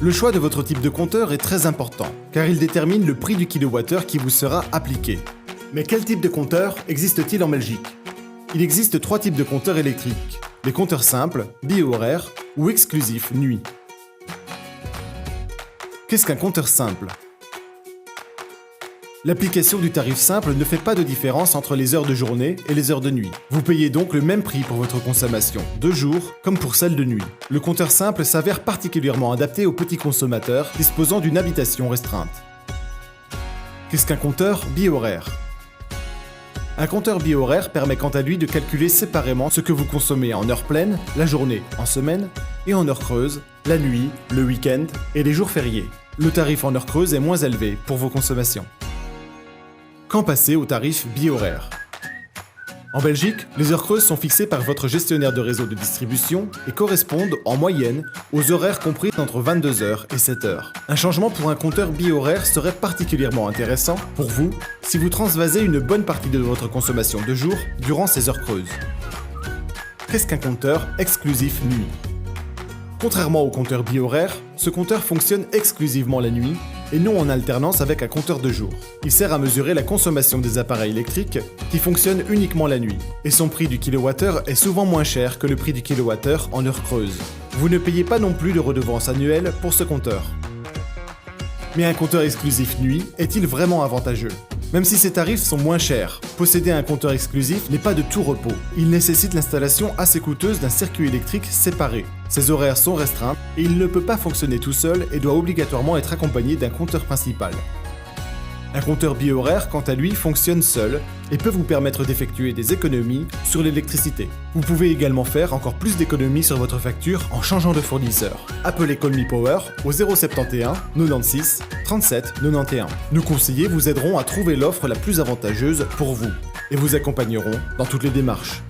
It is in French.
Le choix de votre type de compteur est très important, car il détermine le prix du kilowattheure qui vous sera appliqué. Mais quel type de compteur existe-t-il en Belgique? Il existe 3 types de compteurs électriques. Les compteurs simples, bi-horaires ou exclusifs nuit. Qu'est-ce qu'un compteur simple? L'application du tarif simple ne fait pas de différence entre les heures de journée et les heures de nuit. Vous payez donc le même prix pour votre consommation, de jour comme pour celle de nuit. Le compteur simple s'avère particulièrement adapté aux petits consommateurs disposant d'une habitation restreinte. Qu'est-ce qu'un compteur bi-horaire? Un compteur bi-horaire permet quant à lui de calculer séparément ce que vous consommez en heure pleine, la journée, en semaine, et en heure creuse, la nuit, le week-end et les jours fériés. Le tarif en heure creuse est moins élevé pour vos consommations. Quand passer au tarif bi-horaire? En Belgique, les heures creuses sont fixées par votre gestionnaire de réseau de distribution et correspondent, en moyenne, aux horaires compris entre 22h et 7h. Un changement pour un compteur bi-horaire serait particulièrement intéressant pour vous si vous transvasez une bonne partie de votre consommation de jour durant ces heures creuses. Qu'est-ce qu'un compteur exclusif nuit? Contrairement au compteur bi-horaire, ce compteur fonctionne exclusivement la nuit et non en alternance avec un compteur de jour. Il sert à mesurer la consommation des appareils électriques qui fonctionnent uniquement la nuit, et son prix du kilowattheure est souvent moins cher que le prix du kilowattheure en heure creuse. Vous ne payez pas non plus de redevance annuelle pour ce compteur. Mais un compteur exclusif nuit est-il vraiment avantageux? Même si ses tarifs sont moins chers, posséder un compteur exclusif n'est pas de tout repos. Il nécessite l'installation assez coûteuse d'un circuit électrique séparé. Ses horaires sont restreints et il ne peut pas fonctionner tout seul et doit obligatoirement être accompagné d'un compteur principal. Un compteur bi-horaire, quant à lui, fonctionne seul et peut vous permettre d'effectuer des économies sur l'électricité. Vous pouvez également faire encore plus d'économies sur votre facture en changeant de fournisseur. Appelez Call Me Power au 071 96 37 91. Nos conseillers vous aideront à trouver l'offre la plus avantageuse pour vous et vous accompagneront dans toutes les démarches.